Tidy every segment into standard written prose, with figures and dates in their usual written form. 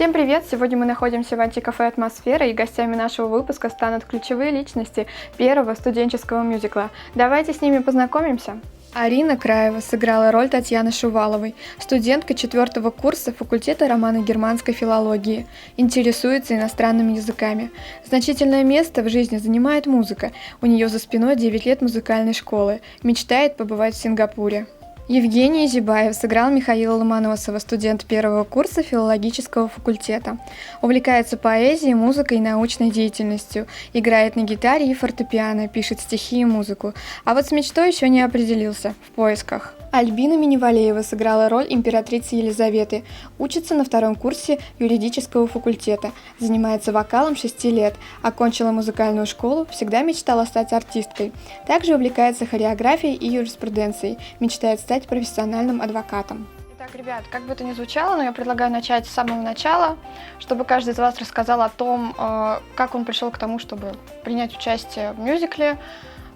Всем привет! Сегодня мы находимся в антикафе «Атмосфера», и гостями нашего выпуска станут ключевые личности первого студенческого мюзикла. Давайте с ними познакомимся. Арина Краева сыграла роль Татьяны Шуваловой, студентка 4-го курса факультета романо-германской филологии, интересуется иностранными языками. Значительное место в жизни занимает музыка, у нее за спиной 9 лет музыкальной школы, мечтает побывать в Сингапуре. Евгений Зибаев сыграл Михаила Ломоносова, студент 1-го курса филологического факультета. Увлекается поэзией, музыкой и научной деятельностью, играет на гитаре и фортепиано, пишет стихи и музыку. А вот с мечтой еще не определился, в поисках. Альбина Миневалеева сыграла роль императрицы Елизаветы, учится на 2-м курсе юридического факультета, занимается вокалом 6 лет, окончила музыкальную школу, всегда мечтала стать артисткой. Также увлекается хореографией и юриспруденцией, мечтает стать профессиональным адвокатом. Итак, ребят, как бы это ни звучало, но я предлагаю начать с самого начала, чтобы каждый из вас рассказал о том, как он пришел к тому, чтобы принять участие в мюзикле,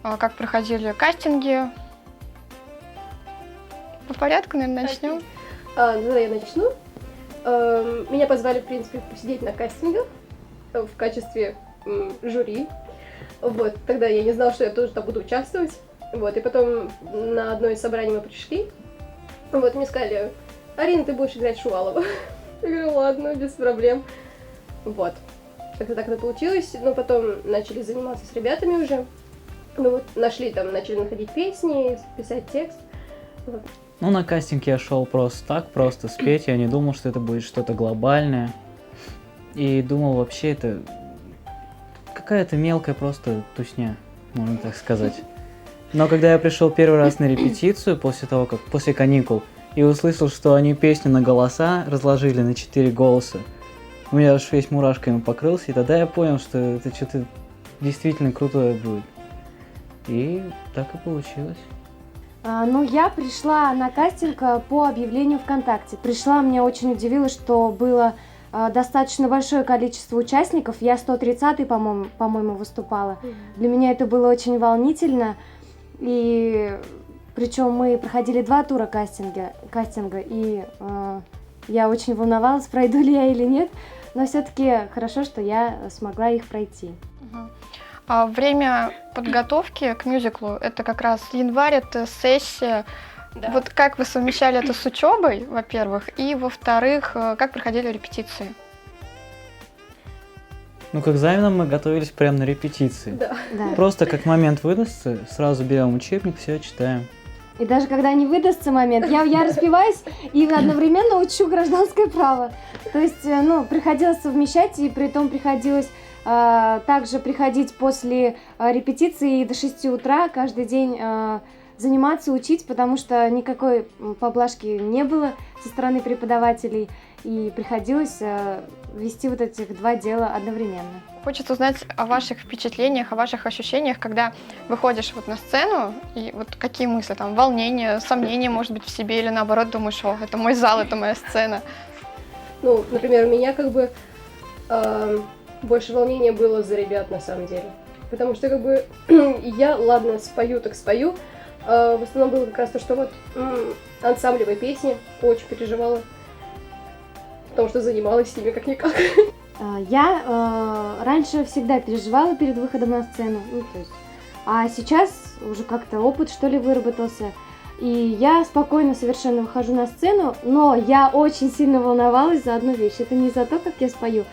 как проходили кастинги. По порядку, наверное, начнем. Тогда я начну. Меня позвали, в принципе, посидеть на кастингах в качестве жюри. Вот, тогда я не знала, что я тоже там буду участвовать. Вот, и потом на одно из собраний мы пришли. Вот, мне сказали: Арина, ты будешь играть Шувалову. Я говорю: ладно, без проблем. Вот. Как-то так это получилось. Но потом начали заниматься с ребятами уже. Ну вот, начали находить песни, писать текст. Вот. Ну, на кастинг я шел просто так, просто спеть. Я не думал, что это будет что-то глобальное. И думал, вообще это какая-то мелкая просто тусня, можно так сказать. Но когда я пришел первый раз на репетицию, после каникул, и услышал, что они песню на голоса разложили на 4 голоса, у меня аж весь мурашками покрылся, и тогда я понял, что это что-то действительно крутое будет. И так и получилось. Ну, я пришла на кастинг по объявлению ВКонтакте. Пришла, меня очень удивило, что было достаточно большое количество участников. Я 130-й, по-моему, выступала. Для меня это было очень волнительно. И причем мы проходили 2 тура кастинга, и я очень волновалась, пройду ли я или нет. Но все-таки хорошо, что я смогла их пройти. А время подготовки к мюзиклу — это как раз январь, это сессия. Да. Вот как вы совмещали это с учебой, во-первых, и во-вторых, как проходили репетиции? Ну, к экзаменам мы готовились прямо на репетиции. Да. Просто как момент выдастся, сразу берем учебник, все читаем. И даже когда не выдастся момент, я распеваюсь и одновременно учу гражданское право. То есть, приходилось совмещать, и при том приходилось также приходить после репетиции до 6 утра каждый день заниматься, учить, потому что никакой поблажки не было со стороны преподавателей, и приходилось вести вот этих 2 дела одновременно. Хочется узнать о ваших впечатлениях, о ваших ощущениях, когда выходишь вот на сцену, и вот какие мысли, там, волнение, сомнения, может быть, в себе, или наоборот думаешь: о, это мой зал, это моя сцена. Ну, например, у меня больше волнения было за ребят, на самом деле. Потому что, я, ладно, спою, так спою. В основном было как раз то, что вот ансамблевые песни, очень переживала. Потому что занималась с ними как-никак. Я раньше всегда переживала перед выходом на сцену. А сейчас уже как-то опыт, что ли, выработался. И я спокойно совершенно выхожу на сцену, но я очень сильно волновалась за одну вещь. Это не за то, как я спою,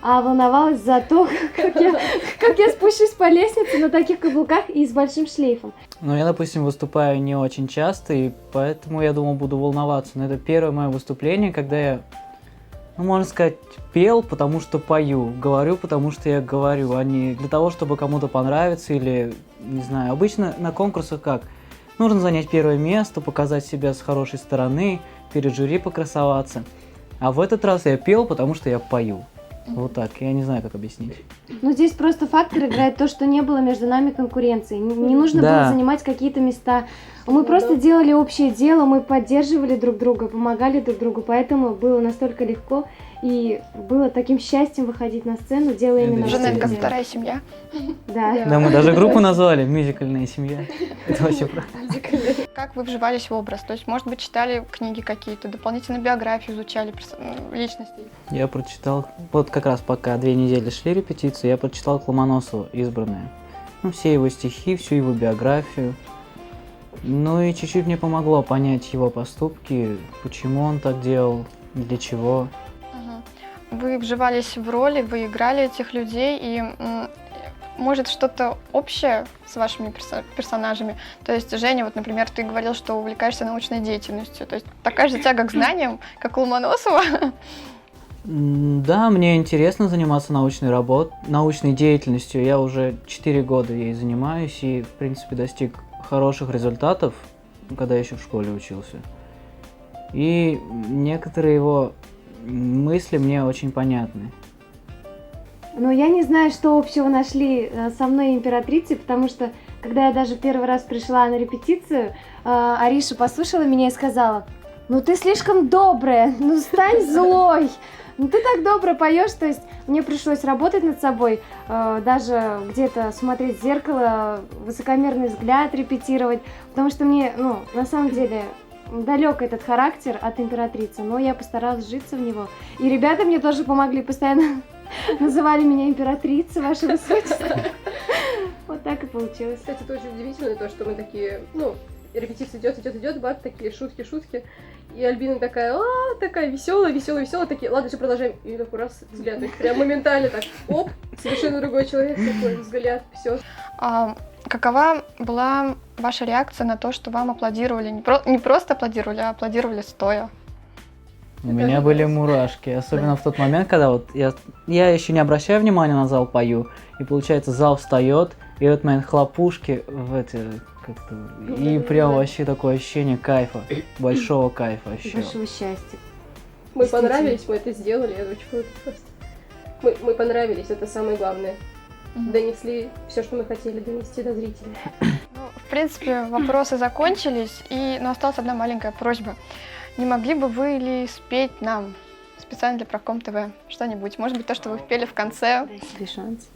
а волновалась за то, как я спущусь по лестнице на таких каблуках и с большим шлейфом. Ну, я, допустим, выступаю не очень часто, и поэтому, я думал, буду волноваться. Но это первое мое выступление, когда я, можно сказать, пел, потому что пою, говорю, потому что я говорю, а не для того, чтобы кому-то понравиться или, не знаю. Обычно на конкурсах как? Нужно занять первое место, показать себя с хорошей стороны, перед жюри покрасоваться. А в этот раз я пел, потому что я пою. Вот так, я не знаю, как объяснить. Ну, здесь просто фактор играет то, что не было между нами конкуренции. Не нужно было занимать какие-то места. Мы просто делали общее дело, мы поддерживали друг друга, помогали друг другу, поэтому было настолько легко и было таким счастьем выходить на сцену, делая именно Жена, это как дело. 2-я семья. Да. Да, мы даже группу назвали «Мюзикальная семья». Это вообще правда. Как вы вживались в образ? То есть, может быть, читали книги какие-то, дополнительно биографию изучали личностей? Я прочитал, вот как раз пока 2 недели шли репетиции, я прочитал к Ломоносову «Избранное». Ну, все его стихи, всю его биографию. Ну и чуть-чуть мне помогло понять его поступки, почему он так делал, для чего. Вы вживались в роли, вы играли этих людей, и может что-то общее с вашими персонажами? То есть, Женя, вот, например, ты говорил, что увлекаешься научной деятельностью. То есть такая же тяга к знаниям, как у Ломоносова? Да, мне интересно заниматься научной деятельностью. Я уже 4 года ей занимаюсь и, в принципе, достиг хороших результатов, когда еще в школе учился. И некоторые его мысли мне очень понятны. Но я не знаю, что общего нашли со мной и императрицей, потому что, когда я даже первый раз пришла на репетицию, Ариша послушала меня и сказала: «Ну ты слишком добрая, ну стань злой, ну ты так добро поешь». То есть мне пришлось работать над собой, даже где-то смотреть в зеркало, высокомерный взгляд репетировать, потому что мне, ну, на самом деле, далек этот характер от императрицы, но я постаралась вжиться в него. И ребята мне тоже помогли, постоянно называли меня императрицей, ваше высочество. Вот так и получилось. Кстати, это очень удивительно, то, что мы такие, ну, репетиция идет, бат, такие шутки. И Альбина такая веселая, такие, ладно, все продолжаем. И такой раз взгляд, то есть прям моментально так, оп, совершенно другой человек, такой взгляд, все. Какова была ваша реакция на то, что вам аплодировали? Не просто аплодировали, а аплодировали стоя. У меня были мурашки, особенно в тот момент, когда вот я еще не обращаю внимания на зал, пою, и получается зал встает, и в этот момент хлопушки как-то, и прям вообще такое ощущение кайфа, большого кайфа вообще. Большого счастья. Мы понравились, мы это сделали, это очень круто просто. Мы понравились, это самое главное. Донесли все, что мы хотели донести до зрителей. Ну, в принципе, вопросы закончились, но осталась одна маленькая просьба. Не могли бы вы ли спеть нам специально для Правком ТВ что-нибудь? Может быть, то, что вы пели в конце? Дай себе шанс.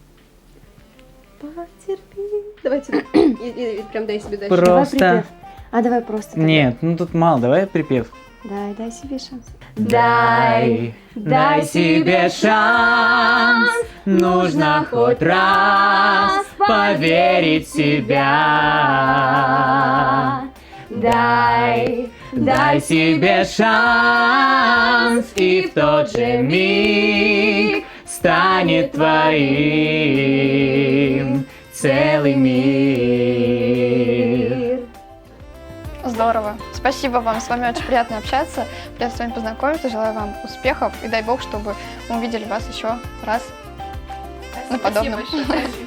Потерпи. Давайте, и прям дай себе дальше. Просто. Давай припев. Давай просто. Тогда. Нет, ну тут мало, давай припев. Дай себе шанс. Дай себе шанс, нужно хоть раз поверить в себя. Дай себе шанс, и в тот же миг станет твоим целый мир. Здорово. Спасибо вам. С вами очень приятно общаться. Приятно с вами познакомиться. Желаю вам успехов. И дай бог, чтобы мы увидели вас еще раз на подобном. Спасибо большое.